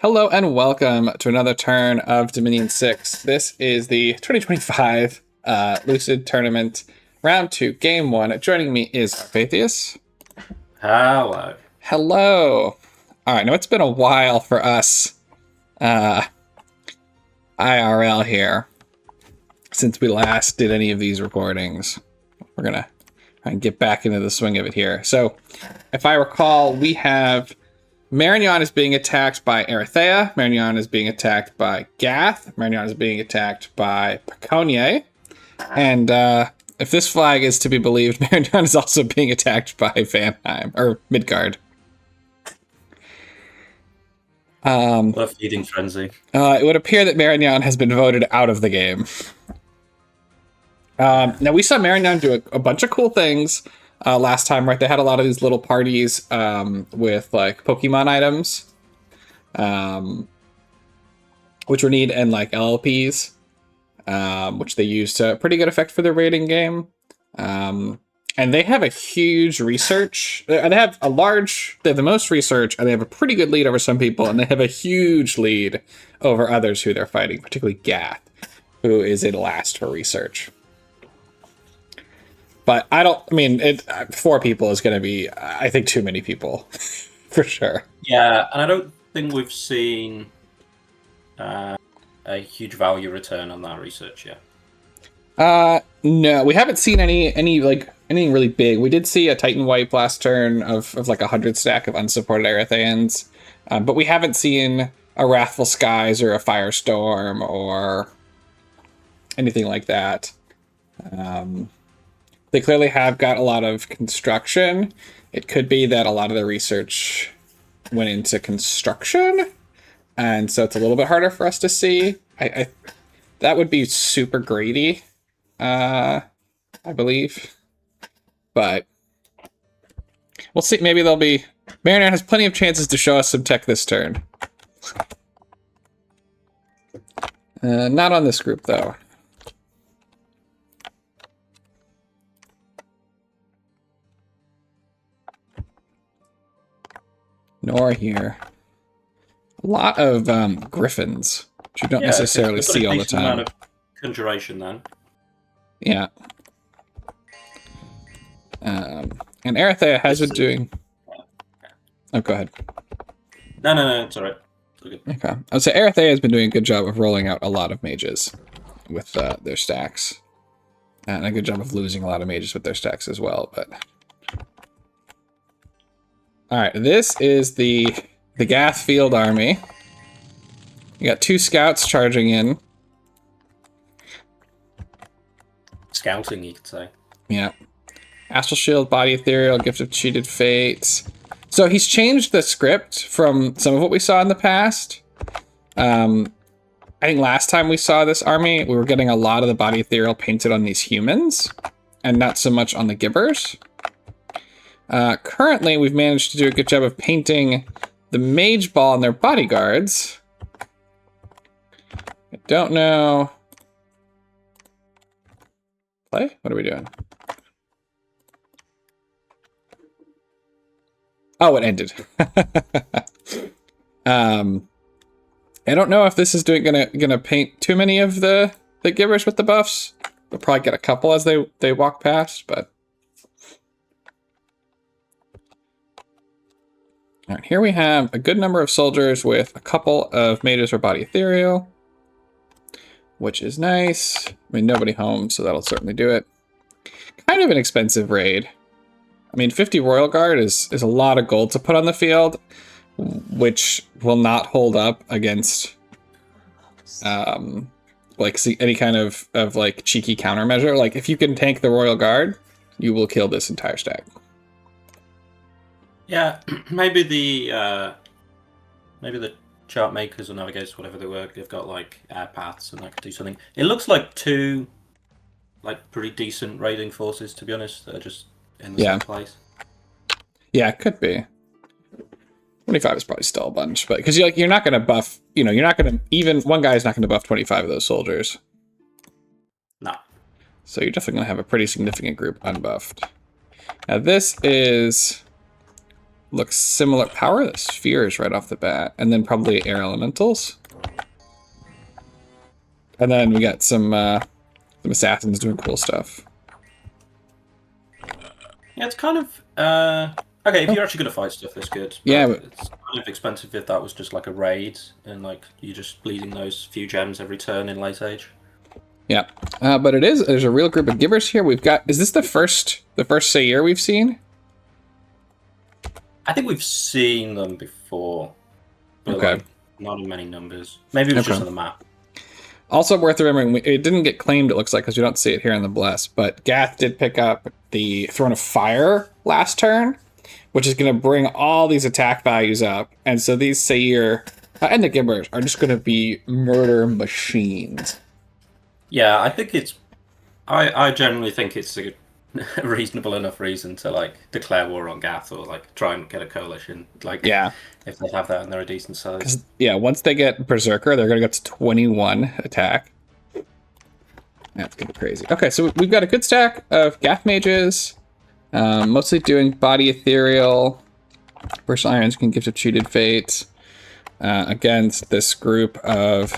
Hello and welcome to another turn of Dominion 6. This is the 2025 Lucid Tournament, Round 2, Game 1. Joining me is Arpathius. Hello. Hello. Alright, now it's been a while for us IRL here since we last did any of these recordings. We're going to try and get back into the swing of it here. So, if I recall, we have Marignon is being attacked by Erithea. Marignon is being attacked by Gath. Marignon is being attacked by Piconier. And if this flag is to be believed, Marignon is also being attacked by Vanheim, or Midgard. What a feeding frenzy. It would appear that Marignon has been voted out of the game. Now, we saw Marignon do a bunch of cool things last time, right? They had a lot of these little parties with, like, Pokemon items, which were neat, and, like, LLPs, which they used to pretty good effect for their raiding game. And they have a huge research. They have the most research, and they have a pretty good lead over some people, and they have a huge lead over others who they're fighting, particularly Gath, who is in last for research. But four people is going to be, I think, too many people, for sure. Yeah, and I don't think we've seen a huge value return on that research yet. No, we haven't seen anything really big. We did see a Titan wipe last turn of like 100 stack of unsupported Erytheans, but we haven't seen a Wrathful Skies or a Firestorm or anything like that. They clearly have got a lot of construction. It could be that a lot of the research went into construction, and so it's a little bit harder for us to see. I that would be super greedy, I believe. But we'll see. Maybe they'll be... Marignon has plenty of chances to show us some tech this turn. Not on this group, though. Nor here. A lot of griffins, which you don't necessarily see all the time. Amount of conjuration, then. Yeah. And Erithea has been doing... Oh, go ahead. No, it's alright. Okay. I would say Erithea has been doing a good job of rolling out a lot of mages with their stacks. And a good job of losing a lot of mages with their stacks as well, but... Alright, this is the Gath field army. You got 2 scouts charging in. Scouting, you could say. Yeah. Astral Shield, Body Ethereal, Gift of Cheated Fates. So he's changed the script from some of what we saw in the past. I think last time we saw this army, we were getting a lot of the Body Ethereal painted on these humans, and not so much on the Givers. Currently, we've managed to do a good job of painting the Mage Ball and their bodyguards. I don't know... Play? What are we doing? Oh, it ended. I don't know if this is gonna paint too many of the Givers with the buffs. We'll probably get a couple as they walk past, but... All right, here we have a good number of soldiers with a couple of mages or body ethereal, which is nice. I mean, nobody home, so that'll certainly do it. Kind of an expensive raid. I mean, 50 Royal Guard is a lot of gold to put on the field, which will not hold up against any kind of like cheeky countermeasure. Like, if you can tank the Royal Guard, you will kill this entire stack. Yeah, maybe the chart makers or navigators, whatever they were, they've got like air paths and that could do something. It looks like 2 like pretty decent raiding forces, to be honest, that are just in the same place. Yeah, it could be. 25 is probably still a bunch, but because you're not going to buff, you're not going to, even one guy is not going to buff 25 of those soldiers. No. So you're definitely going to have a pretty significant group unbuffed. Now this is looks similar. Power of the spheres right off the bat, and then probably air elementals. And then we got some assassins doing cool stuff. Yeah, it's kind of okay if you're actually gonna fight stuff that's good. But Yeah, but it's kind of expensive if that was just like a raid and like you're just bleeding those few gems every turn in late age. yeah, but there's a real group of givers here. We've got, is this the first Sayer we've seen? I think we've seen them before, but Okay. like not in many numbers. Maybe it was just on the map. Also worth remembering, it didn't get claimed, it looks like, because we don't see it here in the Bless, but Gath did pick up the Throne of Fire last turn, which is going to bring all these attack values up. And so these Sayer and the Gibbers are just going to be murder machines. Yeah, I think it's... I generally think it's a reasonable enough reason to like declare war on Gath or like try and get a coalition. Like, Yeah. If they have that and they're a decent size. Yeah, once they get Berserker, they're going to get to 21 attack. That's going to be crazy. Okay, so we've got a good stack of Gath mages, mostly doing body ethereal. Burst Irons can give to Cheated Fate against this group of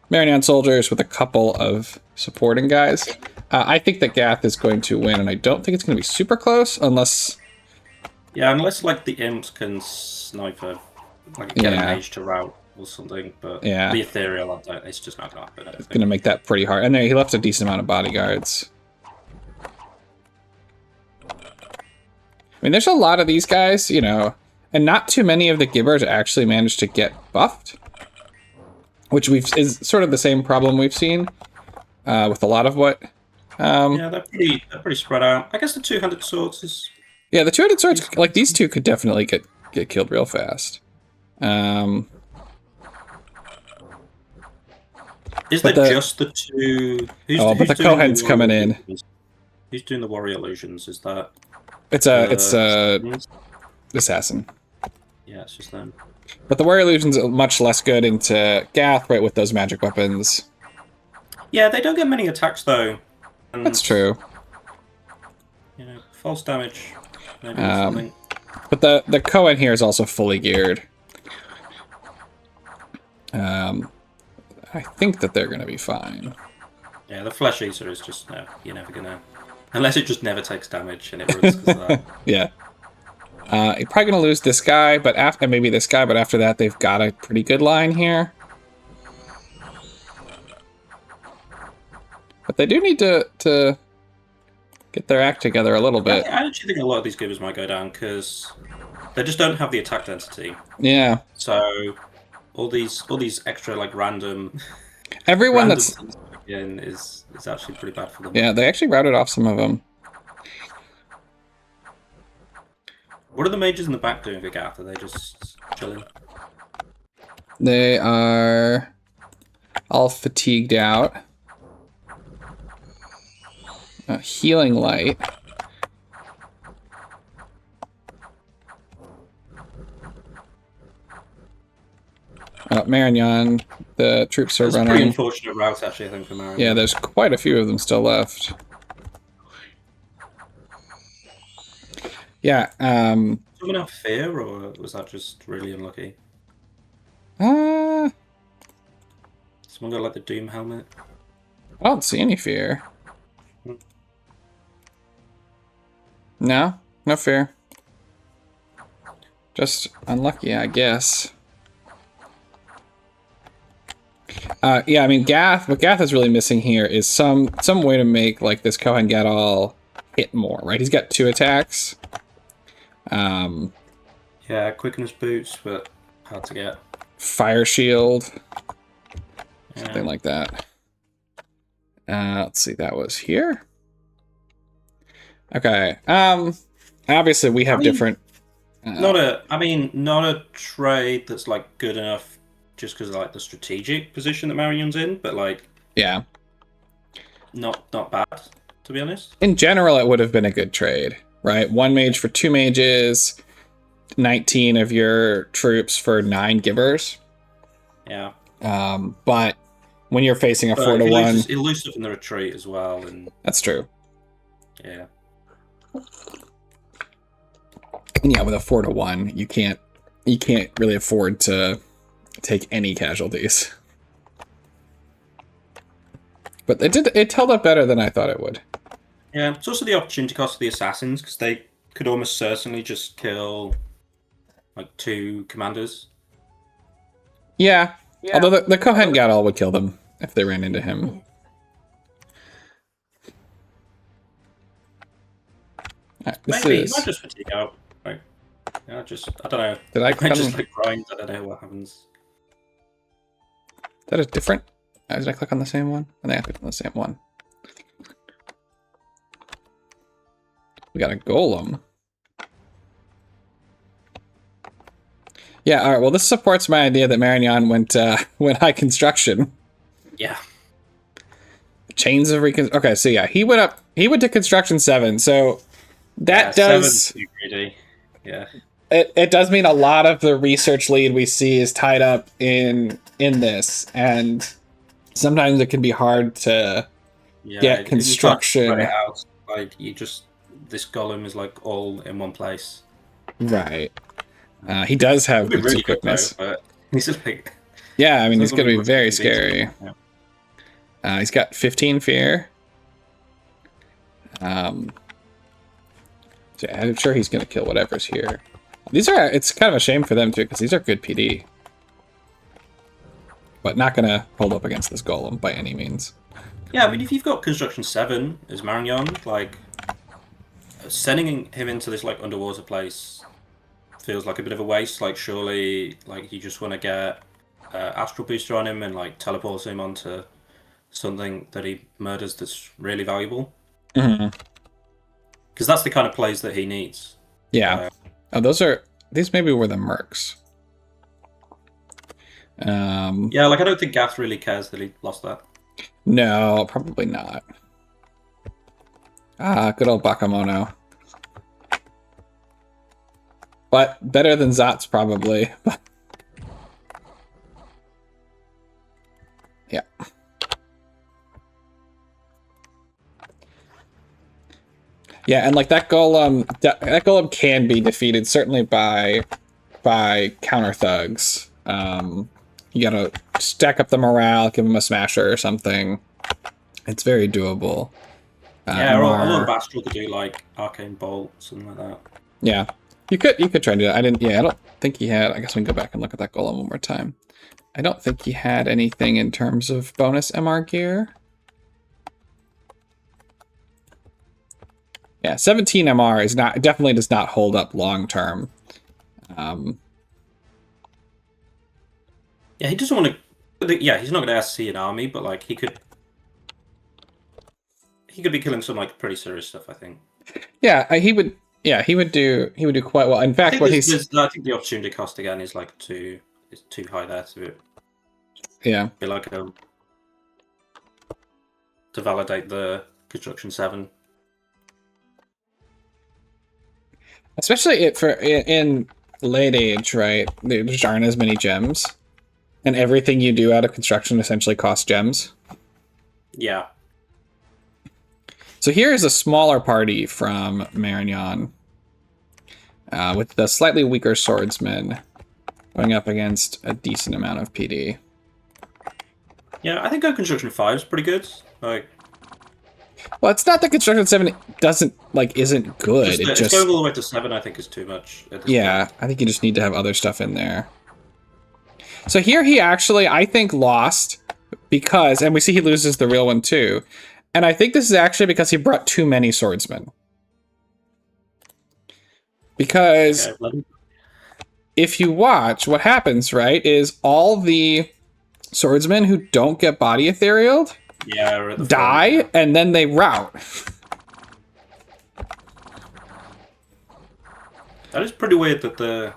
Marignon soldiers with a couple of supporting guys. I think that Gath is going to win, and I don't think it's going to be super close unless... Yeah, unless like the imps can sniper, like get a mage to route or something. But the ethereal, it's just not going to happen. It's going to make that pretty hard. And there, he left a decent amount of bodyguards. I mean, there's a lot of these guys, you know, and not too many of the Gibbers actually managed to get buffed, which is sort of the same problem we've seen with a lot of what. Yeah, they're pretty spread out. I guess the two-handed swords is. Yeah, the two-handed swords, like these two, could definitely get killed real fast. Is there just the two? But the Kohen's coming in. Who's doing the warrior illusions? Is that? It's assassin. Yeah, it's just them. But the warrior illusions are much less good into Gath, right, with those magic weapons. Yeah, they don't get many attacks though. And, that's true. You know, false damage. Maybe something. But the Kohen here is also fully geared. I think that they're going to be fine. Yeah, the Flesh Eater is just, no, you're never going to... Unless it just never takes damage and it ruins because of that. Yeah. You're probably going to lose this guy, but after maybe this guy, but after that they've got a pretty good line here. But they do need to get their act together a little bit. I actually think a lot of these givers might go down because they just don't have the attack density. Yeah. So all these extra like random. Everyone that's in is actually pretty bad for them. Yeah, they actually routed off some of them. What are the mages in the back doing for Gath? Are they just chilling? They are all fatigued out. Healing light. Marignon, the troops are running. It's a pretty unfortunate route, actually, I think, for Marignon. Yeah, there's quite a few of them still left. Yeah. Someone have fear, or was that just really unlucky? Someone got like the Doom helmet. I don't see any fear. No fear. Just unlucky, I guess. Yeah, I mean, Gath. What Gath is really missing here is some way to make like this Kohen get all hit more, right? He's got 2 attacks. Yeah, quickness boots, but hard to get. Fire shield, Yeah. something like that. Let's see, that was here. Okay. Obviously we have different. Not a trade that's like good enough just because of like the strategic position that Marignon's in, but like yeah, not bad to be honest. In general, it would have been a good trade, right? 1 mage for 2 mages, 19 of your troops for 9 givers. Yeah. But when you're facing a 4-to-1, elusive in the retreat as well, and that's true. Yeah. And yeah, with a 4-1, you can't really afford to take any casualties. But it held up better than I thought it would. Yeah, it's also the opportunity cost of the assassins, because they could almost certainly just kill like 2 commanders. Yeah. Although the Kohen Gadol would kill them if they ran into him. Right, Maybe he might just fatigue out. Like, yeah, I don't know. Did I click just like grind? I don't know what happens. Is that a different? Did I click on the same one? I think I clicked on the same one. We got a golem. Yeah, all right. Well, this supports my idea that Marignon went high construction. Yeah. Chains of recon. Okay, so yeah, he went to construction 7. So that does. 7's too greedy. Yeah. It does mean a lot of the research lead we see is tied up in this, and sometimes it can be hard to get construction. You can't spread it out. Like this golem is like all in one place. Right. He does have good really quickness. Good, but he's like, yeah, I mean, he's going to be very scary. Yeah. He's got 15 fear. So I'm sure he's going to kill whatever's here. It's kind of a shame for them too, because these are good PD. But not going to hold up against this golem by any means. Yeah, I mean, if you've got construction 7 as Marignon, like, sending him into this like underwater place feels like a bit of a waste. Like, surely, like, you just want to get astral booster on him and like teleport him onto something that he murders that's really valuable. Because that's the kind of plays that he needs. Yeah. These maybe were the mercs. Yeah, like I don't think Gath really cares that he lost that. No, probably not. Good old Bakemono. But better than Zot's probably. Yeah. Yeah, and like that golem can be defeated certainly by counter thugs. You gotta stack up the morale, give him a smasher or something. It's very doable. Yeah, or a little Bastral could do like arcane bolt, something like that. Yeah, you could try to do that. I don't think he had. I guess we can go back and look at that golem one more time. I don't think he had anything in terms of bonus MR gear. Yeah, 17 MR definitely does not hold up long term. Yeah, he doesn't want to. Yeah, he's not going to see an army, but like he could be killing some like pretty serious stuff, I think. Yeah, he would. Yeah, he would do quite well. In fact, I think the opportunity cost again is like too high there to. Yeah. Be like to validate the construction 7. Especially in late age, right? There just aren't as many gems, and everything you do out of construction essentially costs gems. Yeah. So here is a smaller party from Marignon, with the slightly weaker swordsman going up against a decent amount of PD. Yeah, I think our construction 5 is pretty good. Like, well, it's not that construction 7 isn't good. It's going all the way to 7. I think is too much. Yeah, I think you just need to have other stuff in there. So here he actually, I think, lost because, and we see he loses the real one too. And I think this is actually because he brought too many swordsmen. Because if you watch, what happens, right, is all the swordsmen who don't get body etherealed die, and then they rout. That is pretty weird that the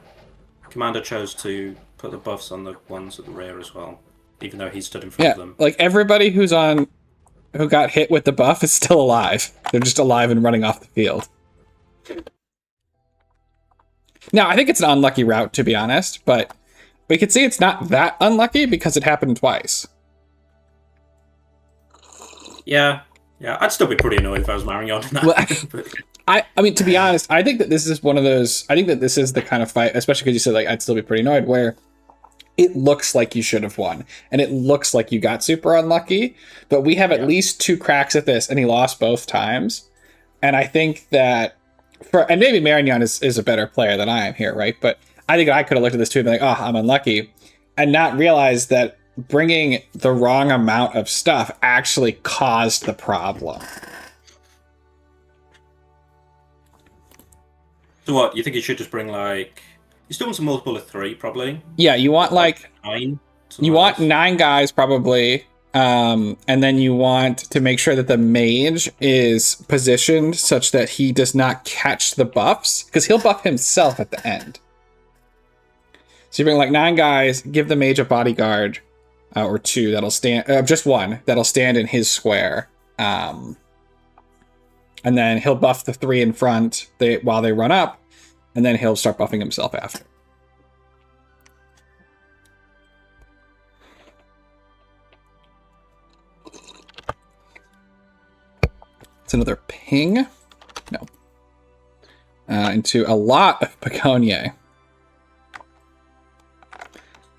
commander chose to put the buffs on the ones at the rear as well, even though he stood in front of them. Like everybody who got hit with the buff is still alive. They're just alive and running off the field. Now, I think it's an unlucky route, to be honest, but we could see it's not that unlucky because it happened twice. Yeah, I'd still be pretty annoyed if I was Marignon in that. I mean, to be honest, I think that this is one of those. I think that this is the kind of fight, especially because you said like I'd still be pretty annoyed, where it looks like you should have won, and it looks like you got super unlucky. But we have at least 2 cracks at this, and he lost both times. And I think that and maybe Marignon is a better player than I am here, right? But I think I could have looked at this too and been like, oh, I'm unlucky, and not realize that bringing the wrong amount of stuff actually caused the problem. So what, you think you should just bring like... You still want some multiple of 3, probably? Yeah, you want like 9? You want 9 guys, probably. And then you want to make sure that the mage is positioned such that he does not catch the buffs, because he'll buff himself at the end. So you bring like 9 guys, give the mage a bodyguard, or 2 that'll stand, just 1 that'll stand in his square. And then he'll buff the 3 in front while they run up, and then he'll start buffing himself after. It's another ping. No. Into a lot of Begonia.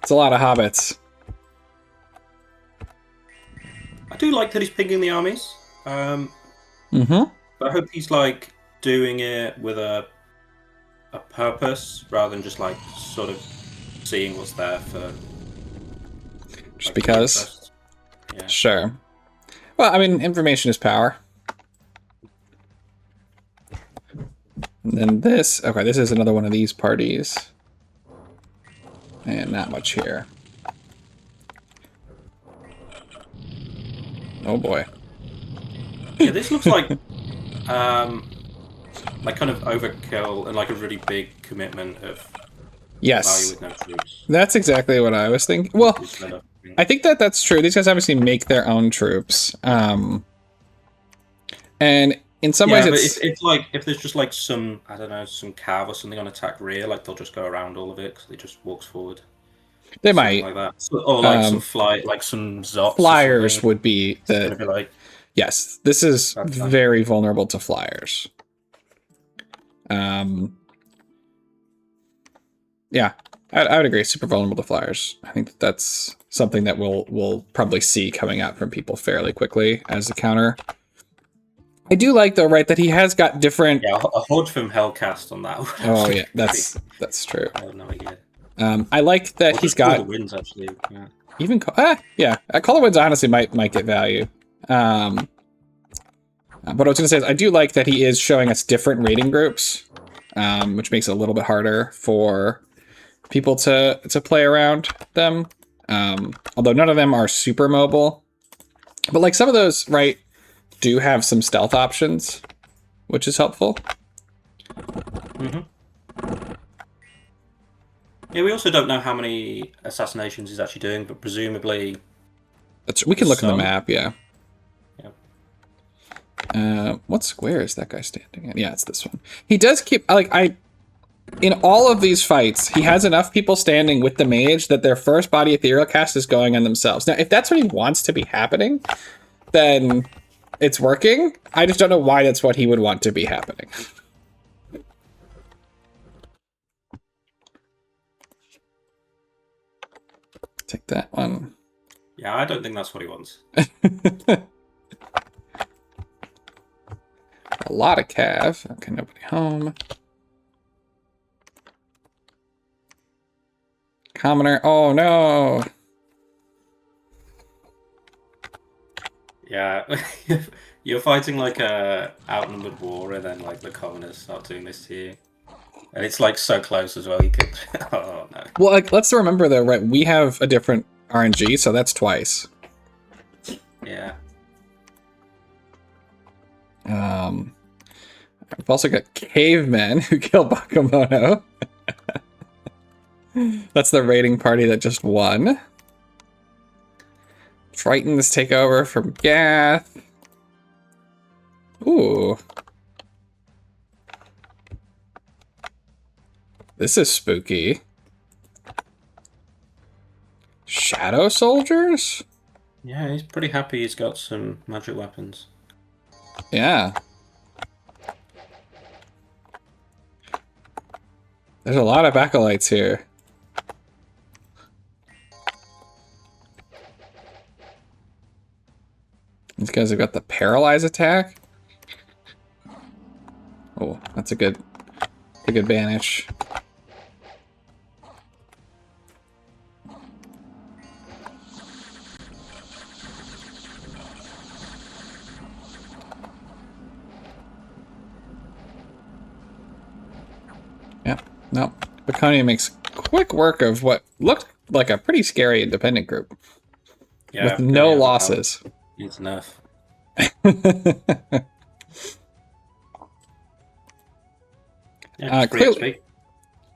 It's a lot of hobbits. I do like that he's pinging the armies. Mm-hmm. But I hope he's like doing it with a purpose rather than just like sort of seeing what's there for just like, because. Yeah. Sure. Well, I mean, information is power. And then this. Okay, this is another one of these parties. And not much here. Oh boy. Yeah, this looks like kind of overkill and like a really big commitment of yes. value with no troops. That's exactly what I was thinking. Well, I think that's true. These guys obviously make their own troops. And in some ways it's like if there's just like some, I don't know, some cav or something on attack rear, like they'll just go around all of it because they just walks forward. They Something might. like that. Or like some some Zots. Flyers would be the... Be like, yes, this is very vulnerable to flyers. Yeah, I would agree. Super vulnerable to flyers. I think that's something that we'll probably see coming out from people fairly quickly as a counter. I do like though, right, that he has got different. Yeah, a Horde from Hellcast on that. Oh yeah, that's true. I have no idea. I like that he's got the winds actually. Yeah. Even yeah, Color Winds honestly might get value. But what I was gonna say is I do like that he is showing us different rating groups, which makes it a little bit harder for people to play around them. Although none of them are super mobile, but like some of those, right, do have some stealth options, which is helpful. Mm-hmm. Yeah, we also don't know how many assassinations he's actually doing, but presumably... we can look at the map, yeah. Yeah. What square is that guy standing in? Yeah, it's this one. He does keep... in all of these fights, he has enough people standing with the mage that their first body ethereal cast is going on themselves. Now, if that's what he wants to be happening, then it's working. I just don't know why that's what he would want to be happening. Take that one. Yeah, I don't think that's what he wants. A lot of cav. Okay, nobody home. Commoner. Oh no. Yeah, you're fighting like a outnumbered war, and then like the commoners start doing this to you, and it's like so close as well. You could. Oh no. Well, like, let's remember though, right? We have a different RNG, so that's twice. Yeah. We've also got cavemen who kill Bakemono. That's the raiding party that just won. Tritons take over from Gath. Ooh. This is spooky. Shadow soldiers? Yeah, he's pretty happy he's got some magic weapons. Yeah. There's a lot of acolytes here. These guys have got the paralyze attack. Oh, that's a good advantage. Yeah, no. Baconia makes quick work of what looked like a pretty scary independent group. Yeah, with no losses. It's enough. Yeah, Clearly,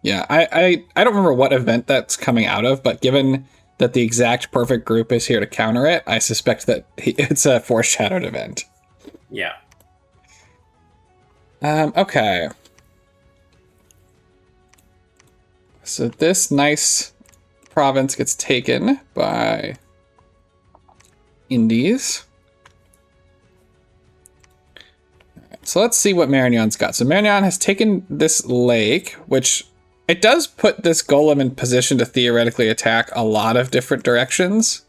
yeah, I don't remember what event that's coming out of, but given that the exact perfect group is here to counter it, I suspect that it's a foreshadowed event. Yeah. Okay. So this nice province gets taken by Indies. So let's see what Marignon's got. So Marignon has taken this lake, which it does put this golem in position to theoretically attack a lot of different directions.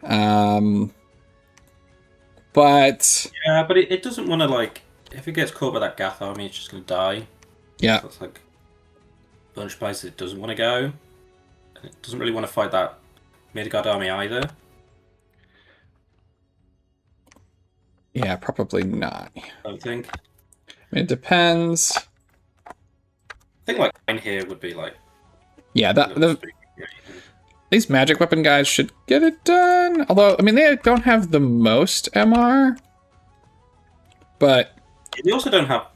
But yeah, but it doesn't want to, like, if it gets caught by that Gath army, it's just going to die. Yeah. So it's like a bunch of places it doesn't want to go. And it doesn't really want to fight that Midgard army either. Yeah, probably not. I don't think. I mean, it depends. I think like mine here would be like. Yeah, these magic weapon guys should get it done. Although, I mean, they don't have the most MR, but they also don't have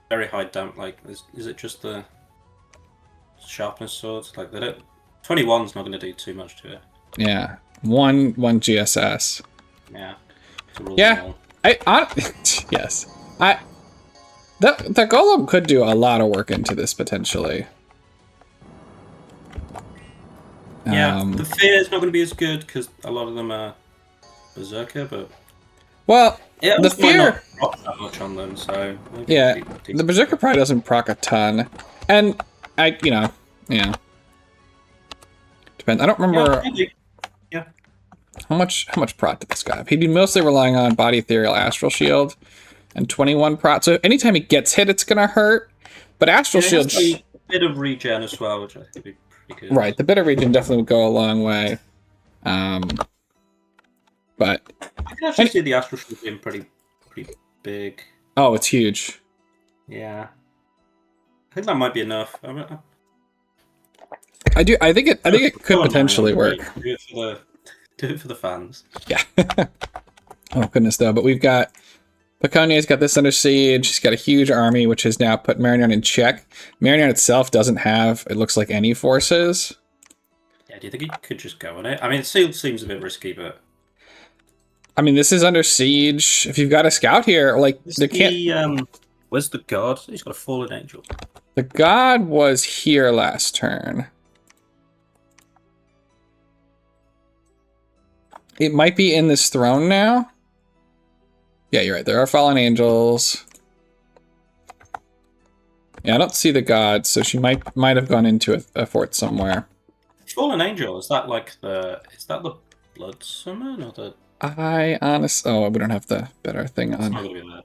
very high damp. Like, is it just the sharpness swords? Like, they don't. 21's not going to do too much to it. Yeah, one GSS. Yeah. Yeah. Yes. The golem could do a lot of work into this potentially. Yeah, the fear is not going to be as good because a lot of them are berserker, but well, the fear fear might not proc that much on them. So yeah, the berserker probably doesn't proc a ton, and yeah, depends. I don't remember. Yeah. How much prot did this guy have? He'd be mostly relying on body ethereal astral shield and 21 prot. So anytime he gets hit, it's gonna hurt. But astral shield, a bit of regen as well, which I think would be pretty good. Right, the bit of regen definitely would go a long way. But I can actually see the astral shield being pretty big. Oh, it's huge. Yeah, I think that might be enough. I think it could potentially work. Do it for the fans. Yeah. Oh goodness, though. But we've got Baconia's got this under siege. She's got a huge army, which has now put Marignon in check. Marignon itself doesn't have, it looks like, any forces. Yeah, do you think he could just go on it? I mean, it still seems a bit risky, but I mean, this is under siege. If you've got a scout here, like they can't. Where's the god? He's got a fallen angel. The god was here last turn. It might be in this throne now. Yeah, you're right. There are fallen angels. Yeah, I don't see the god, so she might have gone into a fort somewhere. Fallen angel, is that the blood summon or the? Oh, we don't have the better thing on. Not gonna be that.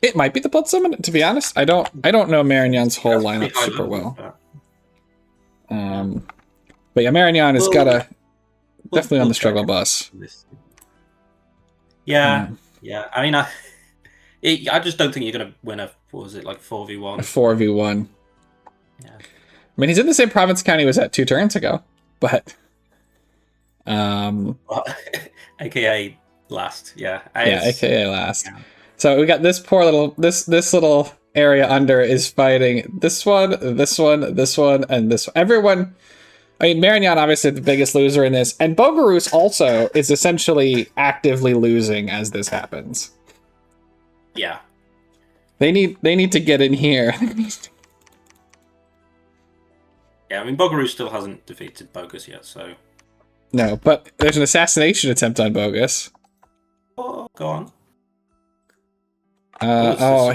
It might be the blood summon. To be honest, I don't know Marignon's whole lineup super well. But yeah, Marignon has got a. Definitely on the struggle bus. Yeah, yeah. I mean, I just don't think you're gonna win a. What was it, like 4v1? A 4v1. Yeah. I mean, he's in the same province county he was at 2 turns ago, but. AKA last, yeah. AKA last. Yeah. So we got this poor little this little area under is fighting this one, and this one. Everyone. I mean, Marignon obviously the biggest loser in this, and Bogarus also is essentially actively losing as this happens. Yeah. They need to get in here. Yeah, I mean, Bogaroo still hasn't defeated Bogus yet, so. No, but there's an assassination attempt on Bogus. Oh, go on.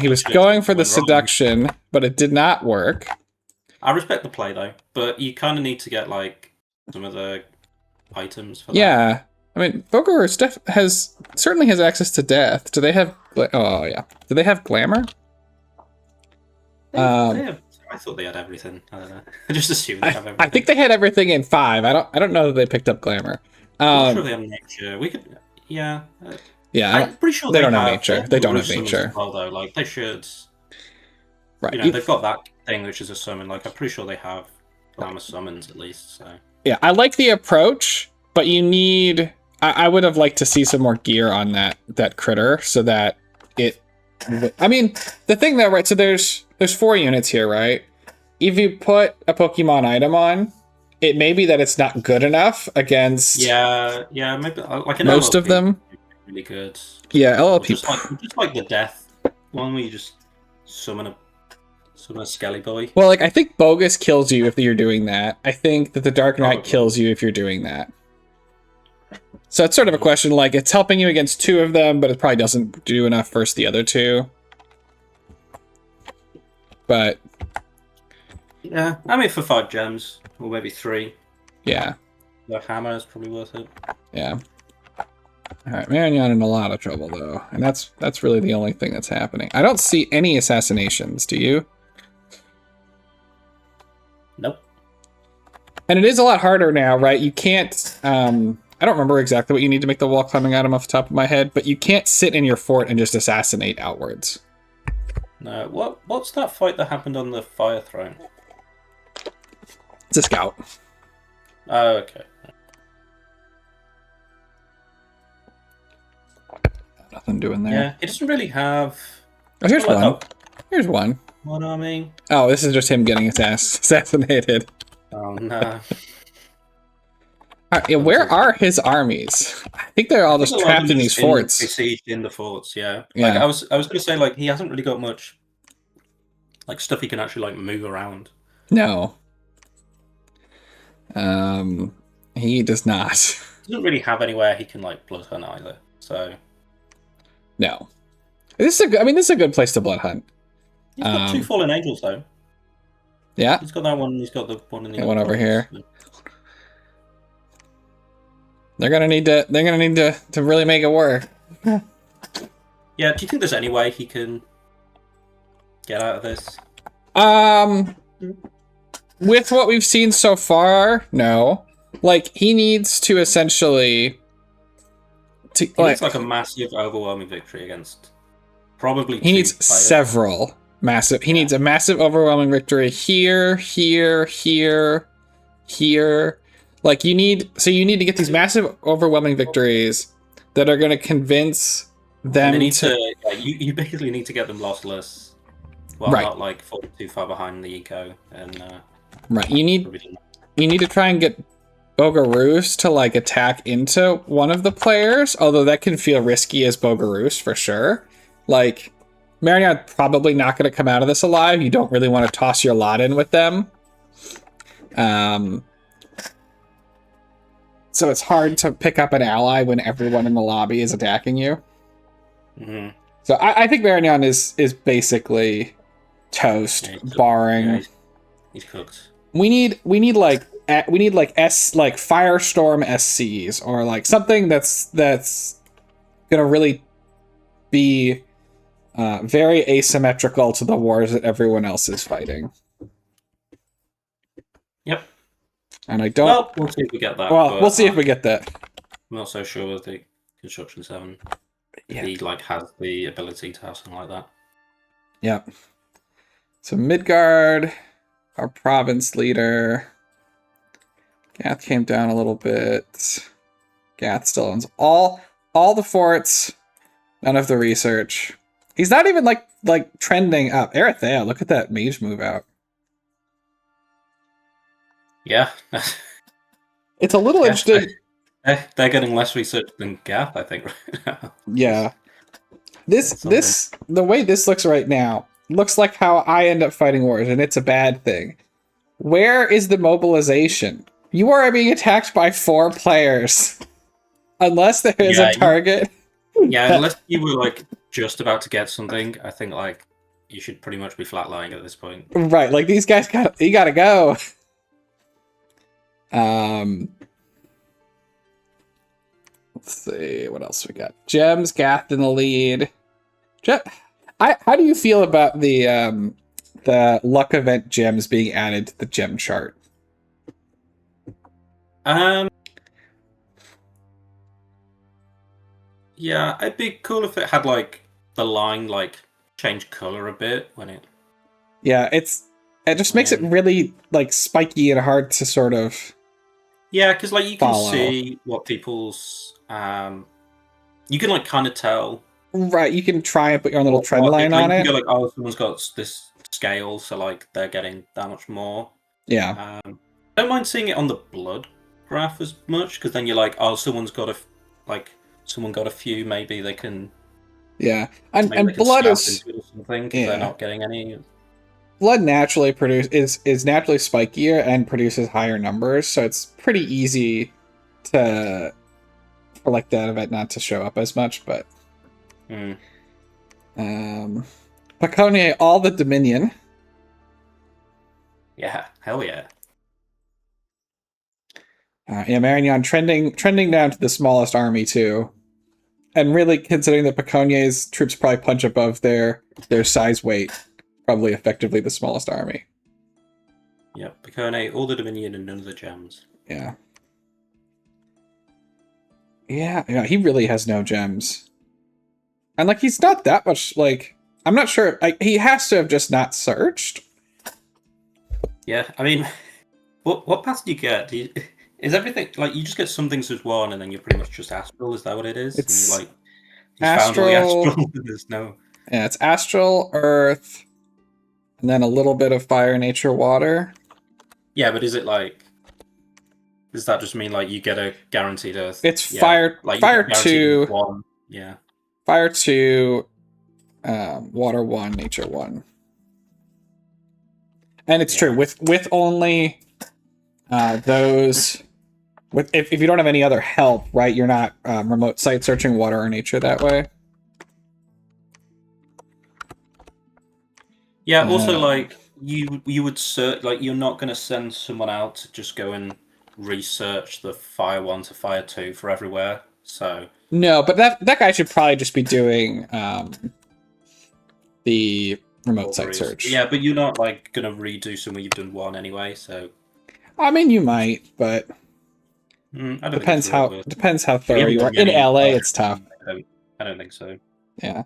He was going for the seduction, but it did not work. I respect the play though, but you kind of need to get like some of the items for that. Yeah, I mean, Bogaroo certainly has access to death. Do they have? Oh yeah. Do they have glamour? They have, I thought they had everything. I don't know. I just assumed they have everything. I think they had everything in 5. I don't know that they picked up glamour. I'm not sure they have nature. We could, yeah. Yeah, I'm pretty sure they don't have nature. They don't have nature. Well, though, like they should. Right. You know, they've got that thing which is a summon. Like I'm pretty sure they have glamour summons at least. So. Yeah, I like the approach, but you need. I would have liked to see some more gear on that critter so that it. I mean, the thing though, right? So there's 4 units here, right? If you put a Pokemon item on, it may be that it's not good enough against. Yeah, maybe like an most LLP of them. Really good. Yeah, LLP. Just like the death one where you just summon a Skelly Boy. Well, like I think Bogus kills you if you're doing that. I think that the Dark Knight kills you if you're doing that. So it's sort of a question, like, it's helping you against 2 of them, but it probably doesn't do enough versus the other 2. But... yeah, I mean, for 5 gems, or maybe 3. Yeah. The hammer is probably worth it. Yeah. Alright, Marignon in a lot of trouble, though. And that's really the only thing that's happening. I don't see any assassinations, do you? Nope. And it is a lot harder now, right? You can't... I don't remember exactly what you need to make the wall climbing item off the top of my head, but you can't sit in your fort and just assassinate outwards. No, what's that fight that happened on the Fire Throne? It's a scout. Oh, okay. Nothing doing there. Yeah, it doesn't really have... Oh, here's one. Here's one. One army. Oh, this is just him getting his ass assassinated. Oh, no. Yeah, where are his armies? I think they're all just trapped in these forts. Besieged in the forts, yeah. Yeah. Like, I was going to say, like, he hasn't really got much, like, stuff he can actually, like, move around. No. He does not. He doesn't really have anywhere he can, like, blood hunt either, so... No. This is a good place to blood hunt. He's got 2 fallen angels, though. Yeah? He's got that one, he's got the one in the one over here. They're gonna need to really make it work. Yeah, do you think there's any way he can get out of this? With what we've seen so far, no. Like, he needs to essentially He needs like a massive, overwhelming victory against probably. He needs several massive. He needs a massive, overwhelming victory here, here, here, here. Like, you need to get these massive, overwhelming victories that are going to convince them you basically need to get them lossless. Well, right. Not like falling too far behind the eco. And right, you need to try and get Bogaroos to like attack into one of the players, although that can feel risky as Bogaroos for sure. Like, Marignon probably not going to come out of this alive. You don't really want to toss your lot in with them. So it's hard to pick up an ally when everyone in the lobby is attacking you. Mm-hmm. So I think Marignon is basically toast, barring. Yeah, he's cooked. We need Firestorm SCs or like something that's gonna really be very asymmetrical to the wars that everyone else is fighting. Yep. And I don't. Well, we'll see if we get that. Well, we'll see if we get that. I'm not so sure with the Construction 7. Yeah. He like has the ability to have something like that. Yep. So Midgard, our province leader. Gath came down a little bit. Gath still owns all the forts, none of the research. He's not even like trending up. Erithea, look at that mage move out. Yeah. It's a little interesting. They're getting less research than Gath, I think, right now. Yeah. The way this looks right now looks like how I end up fighting wars, and it's a bad thing. Where is the mobilization? You are being attacked by 4 players. Unless there is a target. Unless you were like just about to get something, I think like you should pretty much be flatlining at this point. Right, like these guys you gotta go. Let's see what else we got. Gems, Gath in the lead. How do you feel about the luck event gems being added to the gem chart? Yeah, it'd be cool if it had like the line like change color a bit when it. Yeah, it just makes it really like spiky and hard to sort of. Yeah, because like you can follow. see what people's you can like kind of tell. Right, you can try and put your own little trend line like, on it. You go like, oh, someone's got this scale, so like they're getting that much more. Yeah. I don't mind seeing it on the blood graph as much because then you're like, oh, someone got a few. Maybe they can. Yeah, and blood is something. Yeah. They're not getting any. Blood naturally is naturally spikier and produces higher numbers, so it's pretty easy for like that event not to show up as much. But Paconia, all the Dominion. Yeah, hell yeah. Yeah, Marignon trending down to the smallest army too, and really considering that Paconia's troops probably punch above their size weight, probably effectively the smallest army. Yeah, Paconia, all the Dominion and none of the gems. Yeah. Yeah, he really has no gems. And like he's not that much like I'm not sure like he has to have just not searched. Yeah, I mean what path do you get? Is everything like you just get some things as one and then you're pretty much just astral, is that what it is? It's and astral, found all the astral. There's no. Yeah, it's astral, earth, and then a little bit of fire, nature, water. Yeah, but is it like does that just mean like you get a guaranteed earth? It's fire like fire 2. One. Yeah. Fire 2, water 1, nature 1. And it's true with only those with if you don't have any other help, right? You're not remote site searching water or nature that way. Yeah, also like you would search like you're not going to send someone out to just go and research the fire 1 to fire 2 for everywhere. So no, but that guy should probably just be doing the remote site search. Yeah, but you're not like gonna redo somewhere you've done 1 anyway. So I mean, you might, but depends how thorough you are. In LA, it's tough. I don't think so. Yeah,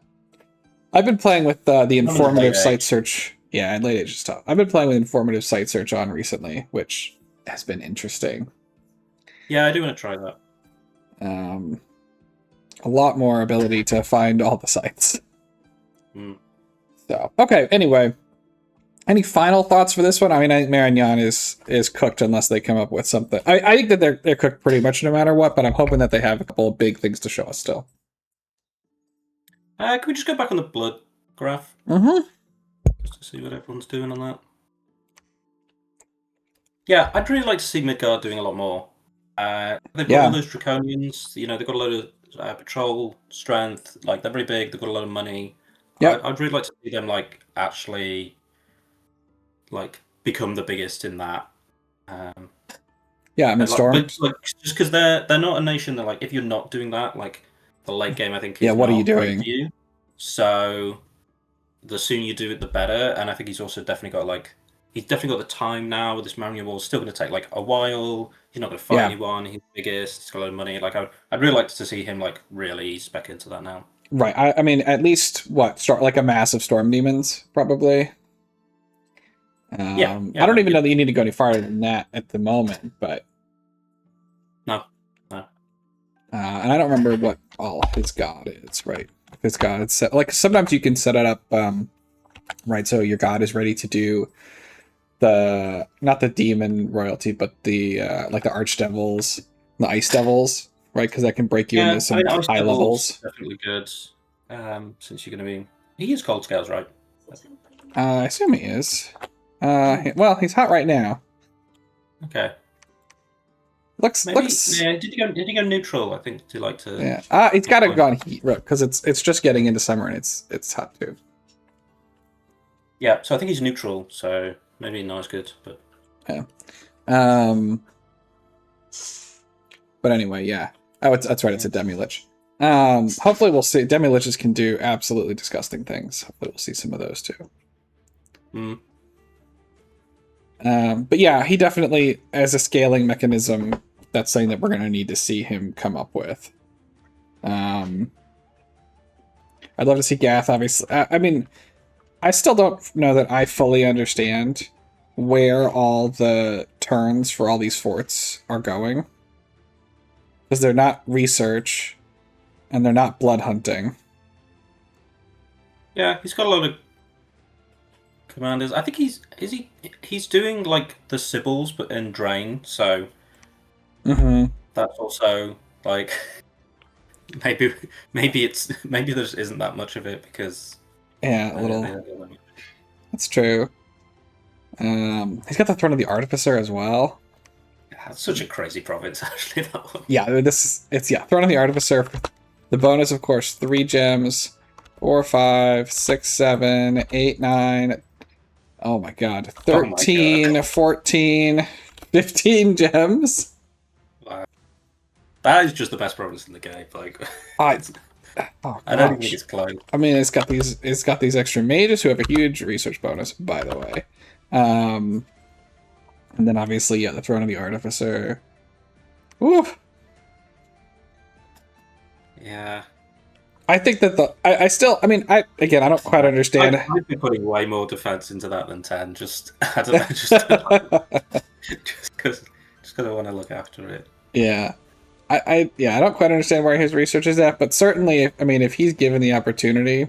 I've been playing with the informative site search. Yeah, and late age is tough. I've been playing with informative site search on recently, which has been interesting. Yeah, I do want to try that. A lot more ability to find all the sites. So, okay, anyway. Any final thoughts for this one? I mean, I think Marignon is cooked unless they come up with something. I think that they're cooked pretty much no matter what, but I'm hoping that they have a couple of big things to show us still. Can we just go back on the blood graph? Mm-hmm. Just to see what everyone's doing on that. Yeah, I'd really like to see Midgard doing a lot more. They've got all those Draconians, they've got a load of patrol strength, like they're very big, they've got a lot of money. Yeah, I'd really like to see them like actually like become the biggest in that. Yeah, I mean, Storm. Like, just because they're not a nation that like if you're not doing that, like the late game, I think. Is what are you doing? You. So the sooner you do it, the better. And I think he's also definitely got the time now with this Marignon War. It's still going to take like a while. He's not going to fight anyone. He's the biggest. He's got a lot of money. Like I'd really like to see him like really spec into that now. Right. I mean, at least start like a mass of storm demons, probably. I don't even know that you need to go any farther than that at the moment, but no. And I don't remember what all his god is. Right, his god is set. Like sometimes you can set it up, right? So your god is ready to do not the demon royalty, but the like the archdevils, the ice devils, right? Because that can break you into some high levels. Definitely good. Since you're going to be, he is cold scales, right? I assume he is. Well, he's hot right now. Okay. Maybe, looks. yeah. Did he go neutral? I think to like to. Yeah. It's got to go on heat because it's just getting into summer and it's hot too. Yeah, so I think he's neutral. So maybe not as good, but. Yeah. But anyway, yeah. Oh, that's right. It's a Demi-Lich. Hopefully we'll see. Demi-Liches can do absolutely disgusting things. Hopefully we'll see some of those too. Mm. But yeah, he definitely, as a scaling mechanism, that's something that we're going to need to see him come up with. I'd love to see Gath, obviously. I mean, I still don't know that I fully understand where all the turns for all these forts are going. Because they're not research, and they're not blood hunting. Yeah, he's got a lot of commanders. I think he's doing like the Sibyls but in Drain, so that's also like maybe there isn't that much of it because yeah, a little. That's true. He's got the Throne of the Artificer as well. That's such a crazy province, actually. That one. Yeah, Throne of the Artificer. The bonus, of course, 3 gems, 4, 5, 6, 7, 8, 9. Oh my god, 13, 14, 15 gems. Wow. That is just the best province in the game. Like, I don't think it's close. I mean, it's got these extra mages who have a huge research bonus, by the way. And then obviously, yeah, the Throne of the Artificer. Oof. Yeah. I think that I don't quite understand. I've been putting way more defense into that than 10. I don't know, just because I want to look after it. Yeah. I don't quite understand where his research is at, but certainly, if he's given the opportunity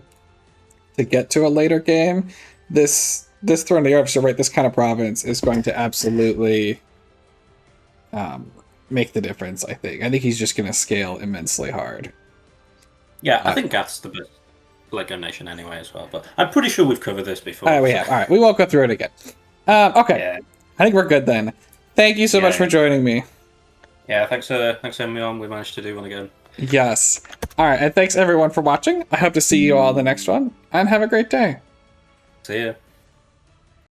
to get to a later game, this Throne of the Artificer, right, this kind of province is going to absolutely make the difference, I think. I think he's just going to scale immensely hard. Yeah, I think Gath's the best Lego nation anyway as well, but I'm pretty sure we've covered this before. We have. All right, we won't go through it again. Okay, yeah. I think we're good then. Thank you so much for joining me. Yeah, thanks for having me on. We managed to do one again. Yes. All right, and thanks everyone for watching. I hope to see you all in the next one, and have a great day. See ya.